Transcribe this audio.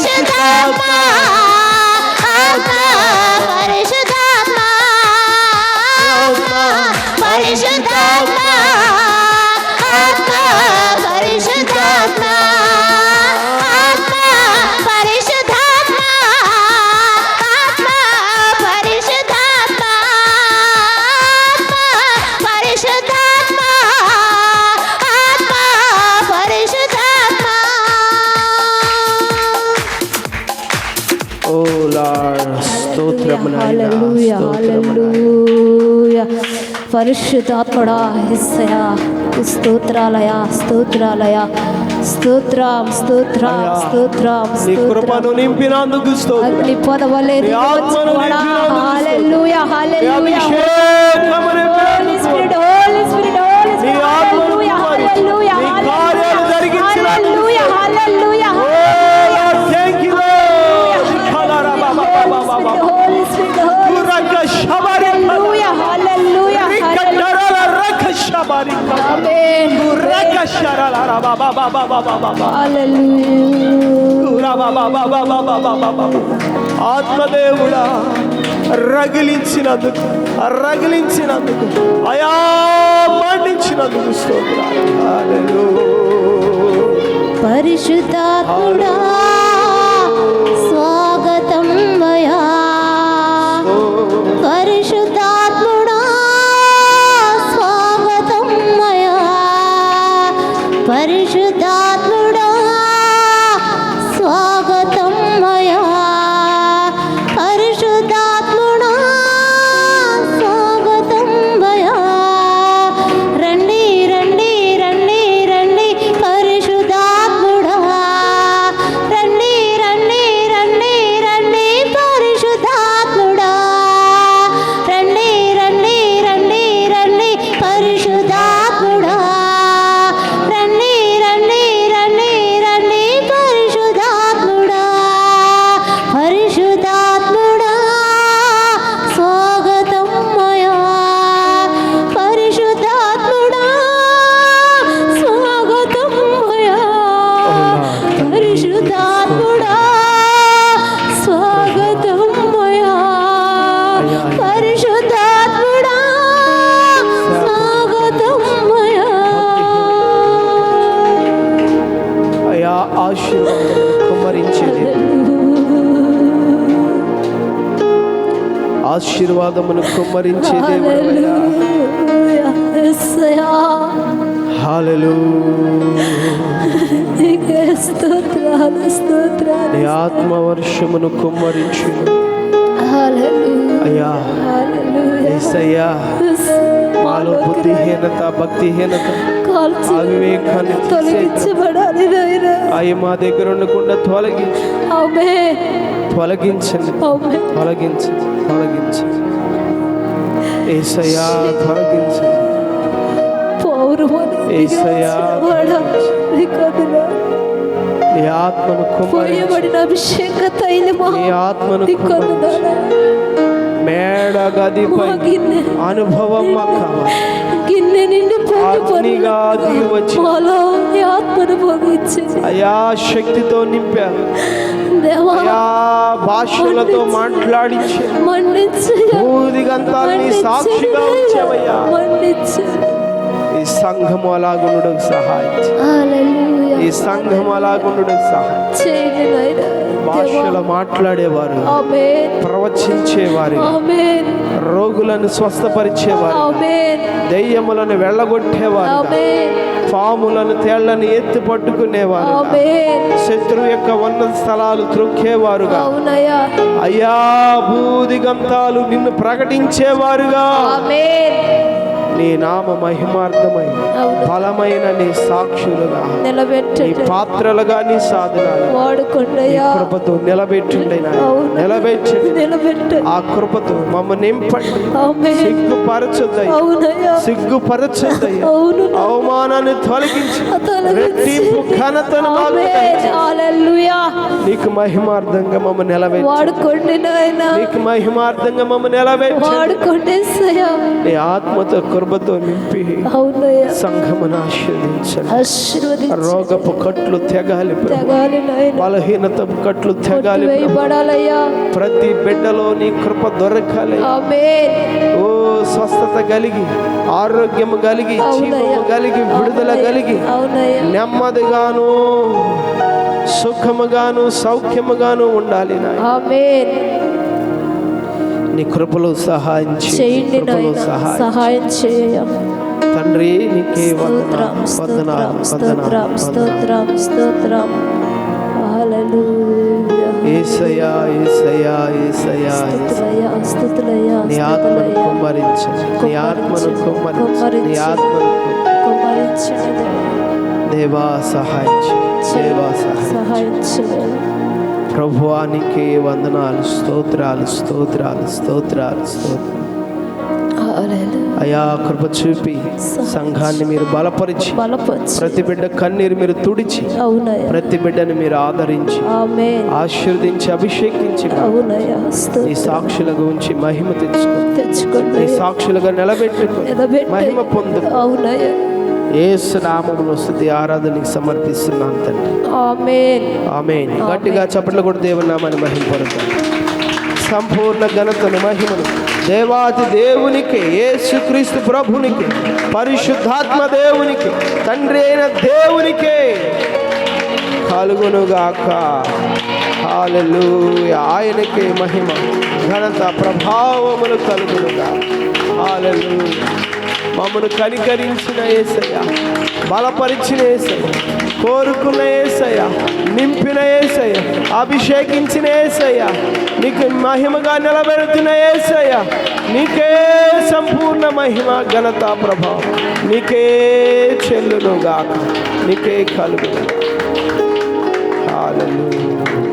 పరిశుద్ధాత్మ పరిశుద్ధాత్మ పరిశుద్ధాత్మ పరిశుద్ధాత్మ పరిశుద్ధాత్ముడా యేసయ్యా స్తోత్రాలయ స్తోత్రాలయ స్తోత్రం స్తోత్రం స్తోత్రం నీ కృపను నింపినందుకు స్తోత్రం నీ పదవలే hallelujah hallelujah holy spirit holy spirit holy spirit hallelujah hallelujah కార్యాలు జరిగించిన హల్లెలూయా హల్లెలూయా థాంక్ యూ ఖలారా బాబా బాబా బాబా హోలీ స్పిరిట్ పురక షబారి హల్లెలూయా హల్లెలూయా కట్టరా రక షబారి ఆమేన్ పురక షరారా బాబా బాబా బాబా బాబా హల్లెలూయా బాబా బాబా బాబా బాబా ఆత్మదేవుడా రగిలించినందుకు అయా మండించినందుకు స్తోత్రాలు హల్లెలూయా పరిశుద్ధాత్ముడా స్వాగతం మయా పరిశుద్ధాత్ముడా స్వాగతం మయా పరిశుద్ధాత్ముడా స్వాగతం మయా పరిశుద్ధాత్ముడా స్వాగతం మయా రండి రండి రండి రండి పరిశుద్ధాత్ముడా రండి రండి రండి రండి పరిశుద్ధాత్ముడా రండి రండి రండి రండి పరిశుద్ధాత్ముడా రండి రండి రండి రండి పరిశుద్ధాత్ముడా పరిశుద్ధాత్ముడా స్వాగతం మయా పరిశుద్ధాత్ముడా స్వాగతం మయా పరిశుద్ధాత్ముడా స్వాగతం మయా పరిశుద్ధాత్ముడా స్వాగతం మయా అయా ఆశీర్వాదం కుమ్మరించేది ఆశీర్వాదమును కుమ్మరించే దేవుడవయ్యా యేసయ్యా హల్లెలూయా నీకే స్తోత్రాలు స్తోత్రాలు నీ ఆత్మవర్షమును కుమ్మరించు హల్లెలూయా అయ్యా హల్లెలూయా యేసయ్యా మాలో బుద్ధిహీనత భక్తిహీనత అవివేకాన్ని తొలగించబడాలి నాయనా అవి మా దగ్గర ఉండకుండా తొలగించు ఆమేన్ తొలగించండి ఆమేన్ తొలగించండి తొలగించండి యేసయ్యా తొలగించండి పౌరమని యేసయ్యా నీకొదలా నీ ఆత్మను కుమ్మరించు పోయబడిన అభిషేక తైలమా నీ ఆత్మను నీకొదలా మేడ గదిపై అనుభవం మాకు కావాలి గిన్నె నిండి అగ్నిగా దిగి వచ్చి మాలో నీ ఆత్మను భోగించి అయా శక్తితో నింపారు దేవా అయా భాషలతో మాట్లాడించి మన్నించు భూదిగంతాన్ని సాక్షిగా ఉంచావయ్యా మన్నించు ఈ సంఘము అలాగుండుటకు సహాయించు హల్లెలూయా ఈ సంఘము అలాగుండుటకు సహాయం చేయండి నాయనా భాషలో మాట్లాడేవారు ఆమేన్ ప్రవచించేవారు ఆమేన్ రోగులను స్వస్థపరిచేవారు ఆమేన్ దెయ్యములను వెళ్ళగొట్టేవారు ఆమేన్ పాములను తేళ్లను ఎత్తి పట్టుకునేవారు ఆమేన్ శత్రువు యొక్క ఉన్నత స్థలాలు త్రొక్కేవారుగా అవునయ్యా అయ్యా భూదిగంతాలు నిన్ను ప్రకటించేవారుగా ఆమేన్ నీ నామ మహిమార్థమై అవును. బలమైన నీ సాక్షులుగా నీ నిలబెట్టండి పాత్రలుగా నీ సాధనాలు నీ వాడుకోండియా కృపతో నిలబెట్టండి నాయనా. అవును. నిలబెట్టండి నిలబెట్టండి ఆ కృపతో మమ్మల్ని నింపండి ఆమేన్ సిగ్గుపరచొద్దయ్యా అవునయ్యా సిగ్గుపరచొద్దయ్యా అవును అవమానాన్ని తొలగించి రెట్టింపు ఘనతను మాకు ఆమేన్ దయచేయి. హల్లెలూయా నీకు మహిమార్థంగా మమ్మల్ని నిలబెట్టి వాడుకోండి నాయనా నీకు మహిమార్థంగా మమ్మల్ని నిలబెట్టి వాడుకోండి యేసయ్యా నీ ఆత్మతో కృప కృపతో నింపి అవునయ్యా సంఘమును ఆశీర్వదించండి. ఆశీర్వదించు రోగపు కట్లు తెగాలి ప్రభు. తెగాలి నాయన బలహీనత కట్లు తెగాలి ప్రభు. వేయబడాలయ్యా ప్రతి బిడ్డలో నీ కృప దొరకాలి. ఆమేన్ ఓ స్వస్థత కలిగి, ఆరోగ్యము కలిగి, జీవము కలిగి, విడుదల కలిగి, అవునయ్యా నెమ్మదిగాను సుఖముగాను సౌఖ్యముగాను ఉండాలి నాయన. ఆమేన్ నీ కృపలో సహాయం చేయండి కృపలో నాయన సహాయం చేయ తండ్రి. నీకే స్తోత్రం స్తోత్రం స్తోత్రం స్తోత్రం స్తోత్రం హల్లెలూయా యేసయ్యా యేసయ్యా యేసయ్యా స్తుతులయ్యా స్తుతులయ్యా నీ ఆత్మను కుమ్మరించండి. నీ ఆత్మను కుమ్మరించండి. నీ ఆత్మను కుమ్మరించండి దేవా సహాయం చేయి. దేవా సహాయం చేయండి ప్రభువానికి వందనాలు, స్తోత్రాలు స్తోత్రాలు స్తోత్రాలు స్తోత్రాలు. హల్లెలూయా అయా కృప చూపి సంఘాన్ని మీరు బలపరిచి, ప్రతి బిడ్డ కన్నీరు మీరు తుడిచి, అవునయ్యా ప్రతి బిడ్డను మీరు ఆదరించి, ఆమేన్ ఆశీర్వదించి, అభిషేకించి, అవునయ్యా ఈ సాక్షుల గురించి మహిమ తెచ్చుకోండి ఈ సాక్షులుగా నిలబెట్టుకుని మహిమ పొందు. అవునయ్యా యేసు నామములో స్తుతి ఆరాధనకి సమర్పిస్తున్నాను తండ్రి. ఆమేన్ ఆమేన్. గట్టిగా చప్పట్లు కూడా దేవుని నామాన్ని మహిమపడతాం. సంపూర్ణ ఘనతను మహిమను దేవాది దేవునికి, యేసుక్రీస్తు ప్రభునికి, పరిశుద్ధాత్మ దేవునికి, తండ్రి అయిన దేవునికే కలుగునుగాక. హల్లెలూయా. ఆయనకే మహిమ ఘనత ప్రభావములు కలుగునుగాక. హల్లెలూయా. మమ్మను కనికరించిన యేసయ్య, బలపరిచిన యేసయ్య, కోరుకున్న యేసయ్య, నింపిన యేసయ్య, అభిషేకించిన యేసయ్య, నీకు మహిమగా నిలబెడుతున్న యేసయ్య, నీకే సంపూర్ణ మహిమ ఘనత ప్రభావం నీకే చెల్లునుగాక, నీకే కలుగును. హల్లెలూయా.